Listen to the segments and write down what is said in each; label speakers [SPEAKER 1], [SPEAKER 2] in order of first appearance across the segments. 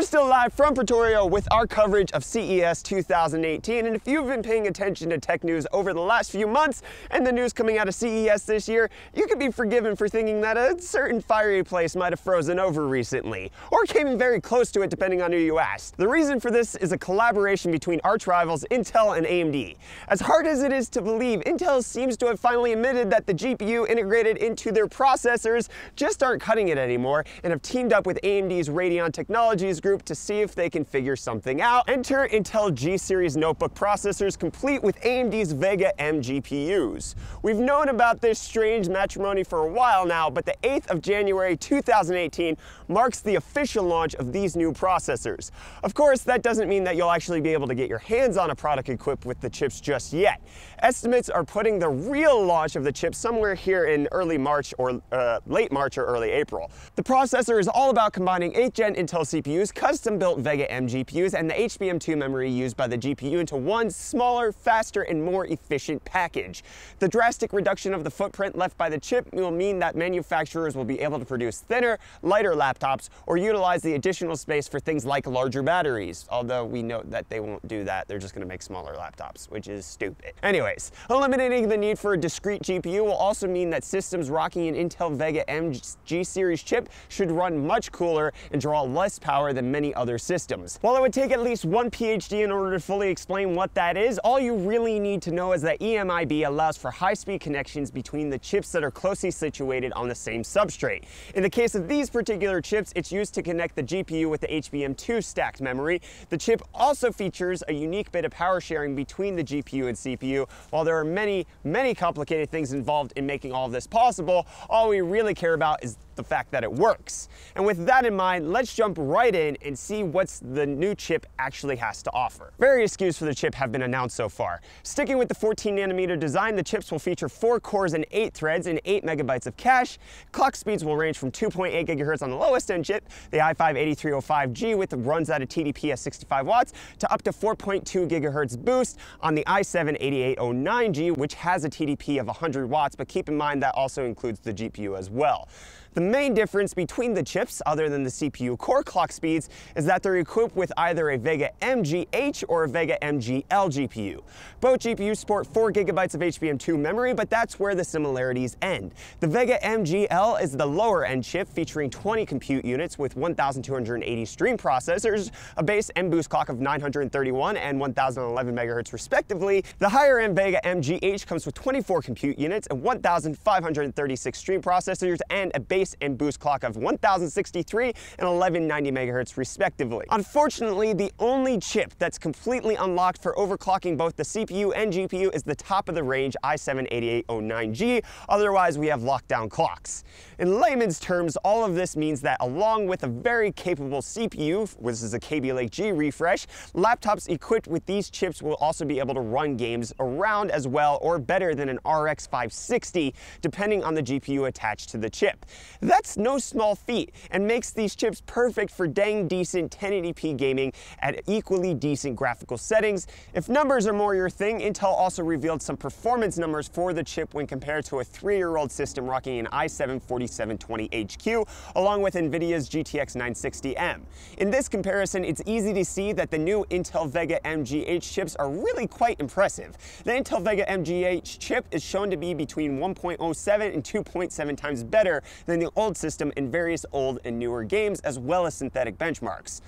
[SPEAKER 1] We're still live from Pretoria with our coverage of CES 2018, and if you've been paying attention to tech news over the last few months and the news coming out of CES this year, you could be forgiven for thinking that a certain fiery place might have frozen over recently, or came in very close to it depending on who you ask. The reason for this is a collaboration between arch rivals Intel and AMD. As hard as it is to believe, Intel seems to have finally admitted that the GPU integrated into their processors just aren't cutting it anymore, and have teamed up with AMD's Radeon Technologies group to see if they can figure something out. Enter Intel G-series notebook processors complete with AMD's Vega M GPUs. We've known about this strange matrimony for a while now, but the 8th of January 2018 marks the official launch of these new processors. Of course, that doesn't mean that you'll actually be able to get your hands on a product equipped with the chips just yet. Estimates are putting the real launch of the chips somewhere here in early March or late March or early April. The processor is all about combining 8th gen Intel CPUs, custom-built Vega M GPUs, and the HBM2 memory used by the GPU into one smaller, faster, and more efficient package. The drastic reduction of the footprint left by the chip will mean that manufacturers will be able to produce thinner, lighter laptops or utilize the additional space for things like larger batteries, although we note that they won't do that. They're just going to make smaller laptops, which is stupid. Anyways, eliminating the need for a discrete GPU will also mean that systems rocking an Intel Vega M G-series chip should run much cooler and draw less power than many other systems. While it would take at least one PhD in order to fully explain what that is, all you really need to know is that EMIB allows for high-speed connections between the chips that are closely situated on the same substrate. In the case of these particular chips, it's used to connect the GPU with the HBM2 stacked memory. The chip also features a unique bit of power sharing between the GPU and CPU. While there are many complicated things involved in making all of this possible, all we really care about is the fact that it works. And with that in mind, let's jump right in and see what the new chip actually has to offer. Various SKUs for the chip have been announced so far. Sticking with the 14nm design, the chips will feature 4 cores and 8 threads and 8 megabytes of cache. Clock speeds will range from 2.8 gigahertz on the lowest end chip, the i5-8305G, with runs at a TDP at 65 watts, to up to 4.2 gigahertz boost on the i7-8809G, which has a TDP of 100 watts, but keep in mind that also includes the GPU as well. The main difference between the chips, other than the CPU core clock speeds, is that they're equipped with either a Vega MGH or a Vega MGL GPU. Both GPUs sport 4 gigabytes of HBM2 memory, but that's where the similarities end. The Vega MGL is the lower end chip, featuring 20 compute units with 1,280 stream processors, a base and boost clock of 931 and 1,011 megahertz respectively. The higher end Vega MGH comes with 24 compute units and 1,536 stream processors and a base and boost clock of 1,063 and 1,190 megahertz respectively. Unfortunately, the only chip that's completely unlocked for overclocking both the CPU and GPU is the top of the range i7-8809G, otherwise we have lockdown clocks. In layman's terms, all of this means that along with a very capable CPU, which is a Kaby Lake G refresh, laptops equipped with these chips will also be able to run games around as well or better than an RX 560, depending on the GPU attached to the chip. That's no small feat and makes these chips perfect for dang decent 1080p gaming at equally decent graphical settings. If numbers are more your thing, Intel also revealed some performance numbers for the chip when compared to a 3-year-old system rocking an i7-4720HQ along with NVIDIA's GTX 960M. In this comparison, it's easy to see that the new Intel Vega MGH chips are really quite impressive. The Intel Vega MGH chip is shown to be between 1.07 and 2.7 times better than the old system in various old and newer games, as well as synthetic benchmarks.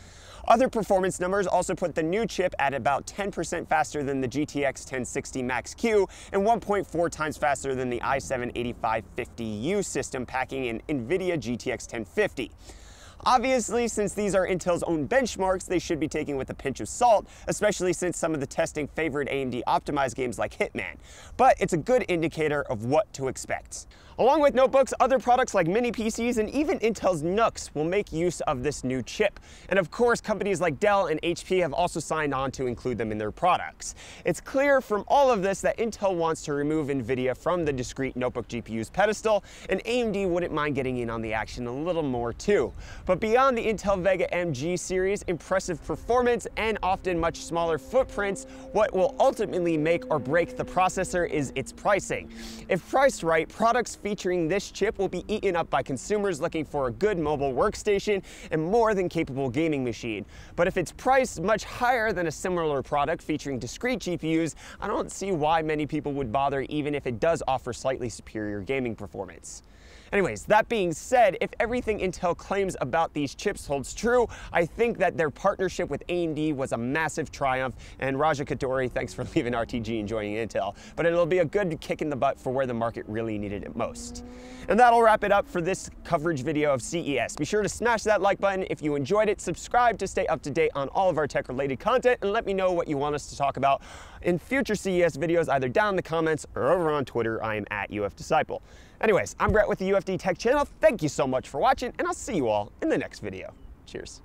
[SPEAKER 1] Other performance numbers also put the new chip at about 10% faster than the GTX 1060 Max-Q and 1.4 times faster than the i7-8550U system packing an NVIDIA GTX 1050. Obviously, since these are Intel's own benchmarks, they should be taken with a pinch of salt, especially since some of the testing favored AMD optimized games like Hitman. But it's a good indicator of what to expect. Along with notebooks, other products like mini PCs and even Intel's NUCs will make use of this new chip. And of course, companies like Dell and HP have also signed on to include them in their products. It's clear from all of this that Intel wants to remove NVIDIA from the discrete notebook GPU's pedestal, and AMD wouldn't mind getting in on the action a little more too. But But beyond the Intel Vega MG series, impressive performance, and often much smaller footprints, what will ultimately make or break the processor is its pricing. If priced right, products featuring this chip will be eaten up by consumers looking for a good mobile workstation and more than capable gaming machine. But if it's priced much higher than a similar product featuring discrete GPUs, I don't see why many people would bother even if it does offer slightly superior gaming performance. Anyways, that being said, if everything Intel claims about these chips holds true, I think that their partnership with AMD was a massive triumph, and Raja Kaduri, thanks for leaving RTG and joining Intel, but it'll be a good kick in the butt for where the market really needed it most. And that'll wrap it up for this coverage video of CES. Be sure to smash that like button if you enjoyed it, subscribe to stay up to date on all of our tech-related content, and let me know what you want us to talk about in future CES videos, either down in the comments or over on Twitter. I am at UFDisciple. Anyways, I'm Brett with the UFD Tech Channel. Thank you so much for watching, and I'll see you all in the next video. Cheers.